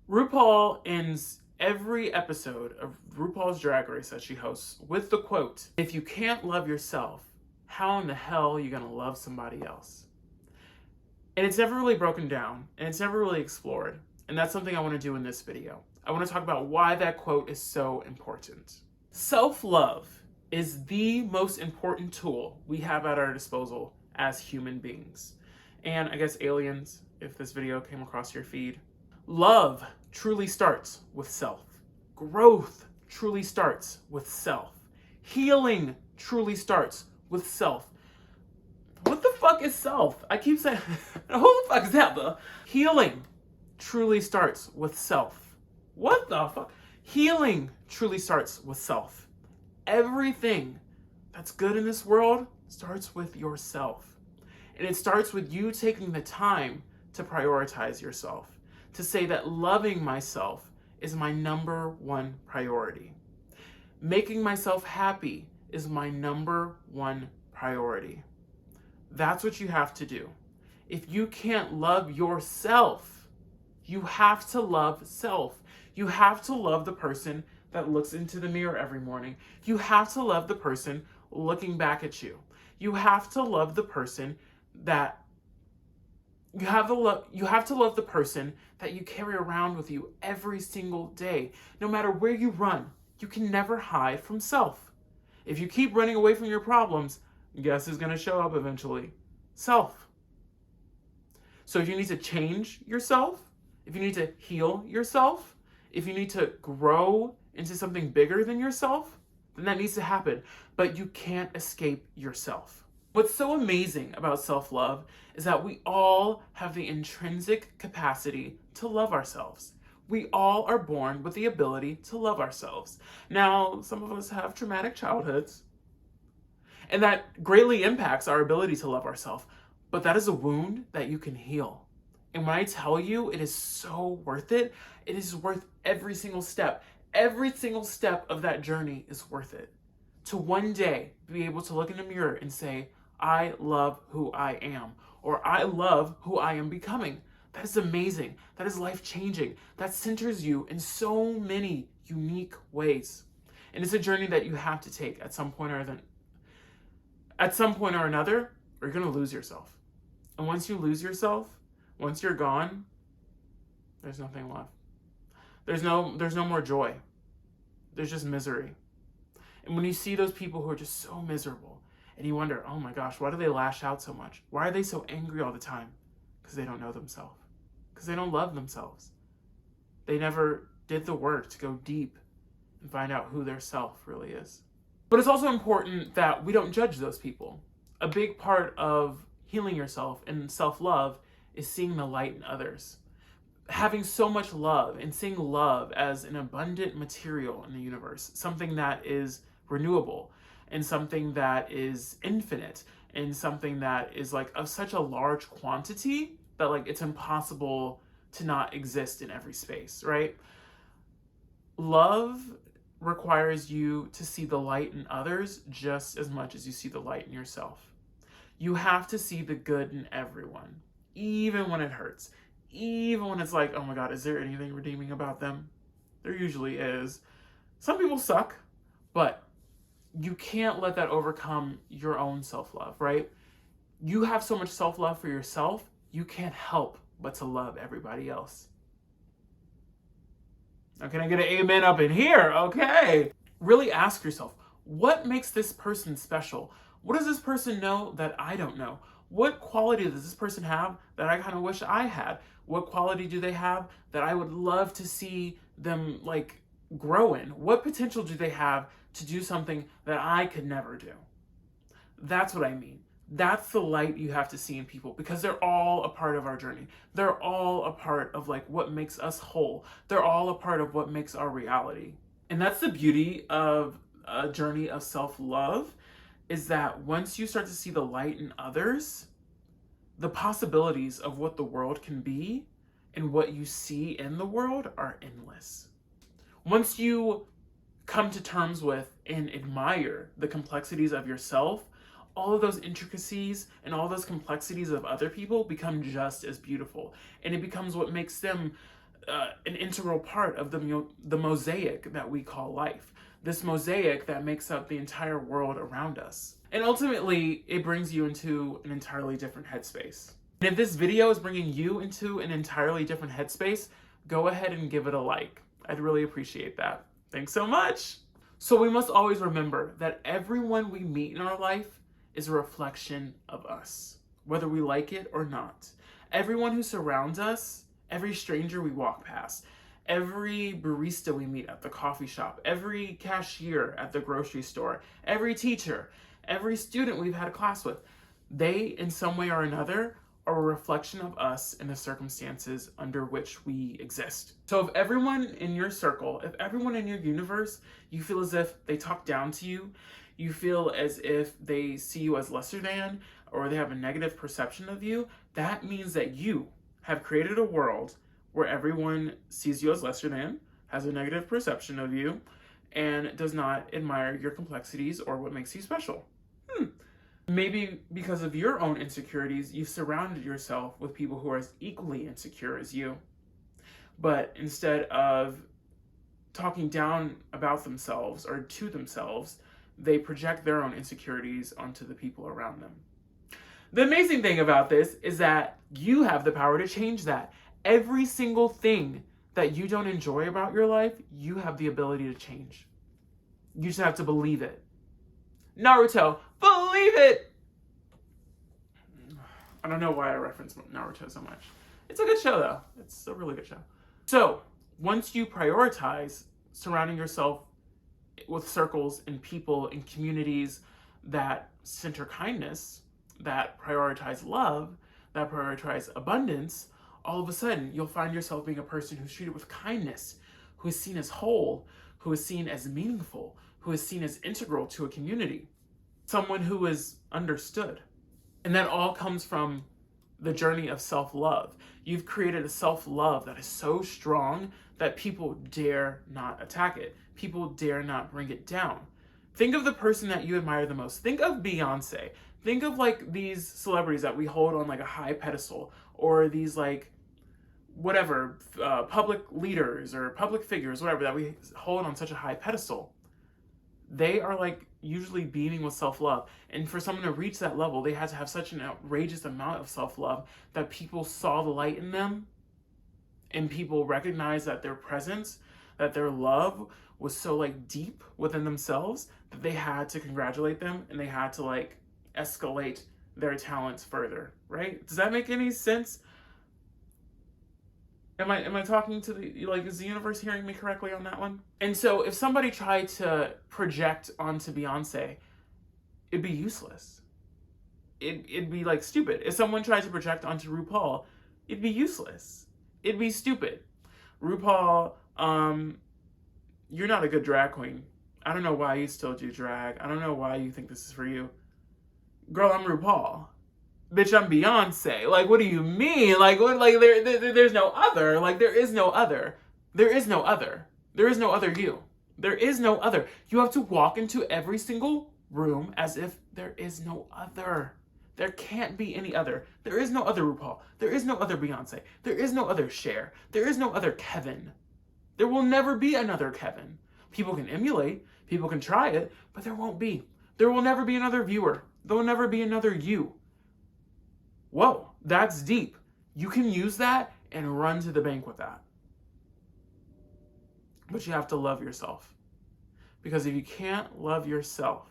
RuPaul ends every episode of RuPaul's Drag Race that she hosts with the quote, "If you can't love yourself, how in the hell are you gonna love somebody else?" And it's never really broken down, and it's never really explored. And that's something I want to do in this video. I want to talk about why that quote is so important. Self-love is the most important tool we have at our disposal as human beings. And I guess aliens, if this video came across your feed. Love truly starts with self. Growth truly starts with self. Healing truly starts with self. What the fuck is self? I keep saying, who the fuck is that, bro? Healing truly starts with self. What the fuck? Healing truly starts with self. Everything that's good in this world starts with yourself. And it starts with you taking the time to prioritize yourself, to say that loving myself is my number one priority. Making myself happy is my number one priority. That's what you have to do. If you can't love yourself, you have to love self. You have to love the person that looks into the mirror every morning. You have to love the person looking back at you. You have to love the person that you have to love the person that you carry around with you every single day. No matter where you run, you can never hide from self. If you keep running away from your problems, guess who's going to show up eventually? Self. So if you need to change yourself, if you need to heal yourself, if you need to grow into something bigger than yourself, then that needs to happen. But you can't escape yourself. What's so amazing about self-love is that we all have the intrinsic capacity to love ourselves. We all are born with the ability to love ourselves. Now, some of us have traumatic childhoods, and that greatly impacts our ability to love ourselves. But that is a wound that you can heal. And when I tell you it is so worth it, it is worth every single step. Every single step of that journey is worth it. To one day be able to look in the mirror and say, I love who I am, or I love who I am becoming. That is amazing. That is life-changing. That centers you in so many unique ways. And it's a journey that you have to take at some point or another, or you're going to lose yourself. And once you lose yourself, once you're gone, there's nothing left. There's no more joy. There's just misery. And when you see those people who are just so miserable, and you wonder, oh my gosh, why do they lash out so much? Why are they so angry all the time? Because they don't know themselves. Because they don't love themselves. They never did the work to go deep and find out who their self really is. But it's also important that we don't judge those people. A big part of healing yourself and self-love is seeing the light in others. Having so much love and seeing love as an abundant material in the universe, something that is renewable and something that is infinite and something that is like of such a large quantity that like it's impossible to not exist in every space, right? Love requires you to see the light in others just as much as you see the light in yourself. You have to see the good in everyone, even when it hurts, even when it's like, oh my God, is there anything redeeming about them? There usually is. Some people suck, but you can't let that overcome your own self-love, right? You have so much self-love for yourself, you can't help but to love everybody else. Now, can I get an amen up in here? Okay. Really ask yourself, what makes this person special? What does this person know that I don't know? What quality does this person have that I kind of wish I had? What quality do they have that I would love to see them like grow in? What potential do they have to do something that I could never do? That's what I mean. That's the light you have to see in people, because they're all a part of our journey. They're all a part of like what makes us whole. They're all a part of what makes our reality. And that's the beauty of a journey of self-love, is that once you start to see the light in others, the possibilities of what the world can be and what you see in the world are endless. Once you come to terms with and admire the complexities of yourself, all of those intricacies and all those complexities of other people become just as beautiful. And it becomes what makes them an integral part of the mosaic that we call life. This mosaic that makes up the entire world around us. And ultimately, it brings you into an entirely different headspace. And if this video is bringing you into an entirely different headspace, go ahead and give it a like. I'd really appreciate that. Thanks so much. So we must always remember that everyone we meet in our life is a reflection of us, whether we like it or not. Everyone who surrounds us, every stranger we walk past, every barista we meet at the coffee shop, every cashier at the grocery store, every teacher, every student we've had a class with, they, in some way or another, are a reflection of us and the circumstances under which we exist. So if everyone in your circle, if everyone in your universe, you feel as if they talk down to you, you feel as if they see you as lesser than, or they have a negative perception of you, that means that you have created a world where everyone sees you as lesser than, has a negative perception of you, and does not admire your complexities or what makes you special. Maybe because of your own insecurities, you've surrounded yourself with people who are as equally insecure as you. But instead of talking down about themselves or to themselves, they project their own insecurities onto the people around them. The amazing thing about this is that you have the power to change that. Every single thing that you don't enjoy about your life, you have the ability to change. You just have to believe it. Naruto, believe it! I don't know why I reference Naruto so much. It's a good show, though. It's a really good show. So, once you prioritize surrounding yourself with circles and people and communities that center kindness, that prioritize love, that prioritize abundance, all of a sudden you'll find yourself being a person who's treated with kindness, who is seen as whole, who is seen as meaningful, who is seen as integral to a community, someone who is understood. And that all comes from the journey of self-love. You've created a self-love that is so strong that people dare not attack it. People dare not bring it down. Think of the person that you admire the most. Think of Beyonce. Think of like these celebrities that we hold on like a high pedestal, or these like whatever, public leaders or public figures, whatever, that we hold on such a high pedestal. They are like usually beaming with self-love. And for someone to reach that level, they had to have such an outrageous amount of self-love that people saw the light in them, and people recognized that their presence, that their love was so like deep within themselves that they had to congratulate them, and they had to like escalate their talents further, right? Does that make any sense? Am I talking to the, like, is the universe hearing me correctly on that one? And so if somebody tried to project onto Beyonce, it'd be useless. It'd be like stupid. If someone tried to project onto RuPaul, it'd be useless. It'd be stupid. RuPaul, you're not a good drag queen. I don't know why you still do drag. I don't know why you think this is for you. Girl, I'm RuPaul. Bitch, I'm Beyonce. Like, what do you mean? Like, what, like there's no other. Like, there is no other. There is no other. There is no other you. There is no other. You have to walk into every single room as if there is no other. There can't be any other. There is no other RuPaul. There is no other Beyonce. There is no other Cher. There is no other Kevin. There will never be another Kevin. People can emulate. People can try it, but there won't be. There will never be another viewer. There will never be another you. Whoa, that's deep. You can use that and run to the bank with that. But you have to love yourself. Because if you can't love yourself,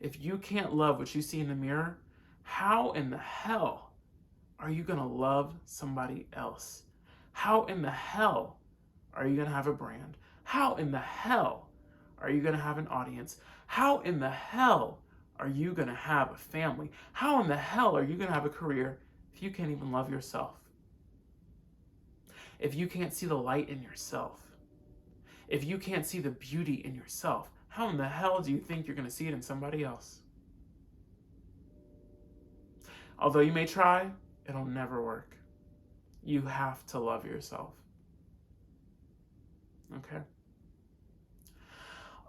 if you can't love what you see in the mirror, how in the hell are you going to love somebody else? How in the hell are you going to have a brand? How in the hell are you going to have an audience? How in the hell are you going to have a family? How in the hell are you going to have a career if you can't even love yourself? If you can't see the light in yourself? If you can't see the beauty in yourself, how in the hell do you think you're going to see it in somebody else? Although you may try, it'll never work. You have to love yourself. Okay?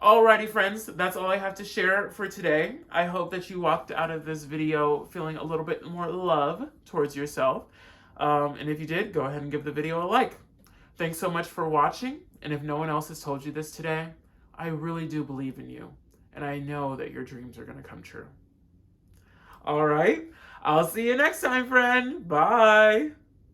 Alrighty, friends, that's all I have to share for today. I hope that you walked out of this video feeling a little bit more love towards yourself. And if you did, go ahead and give the video a like. Thanks so much for watching, and if no one else has told you this today, I really do believe in you, and I know that your dreams are going to come true. All right, I'll see you next time, friend. Bye.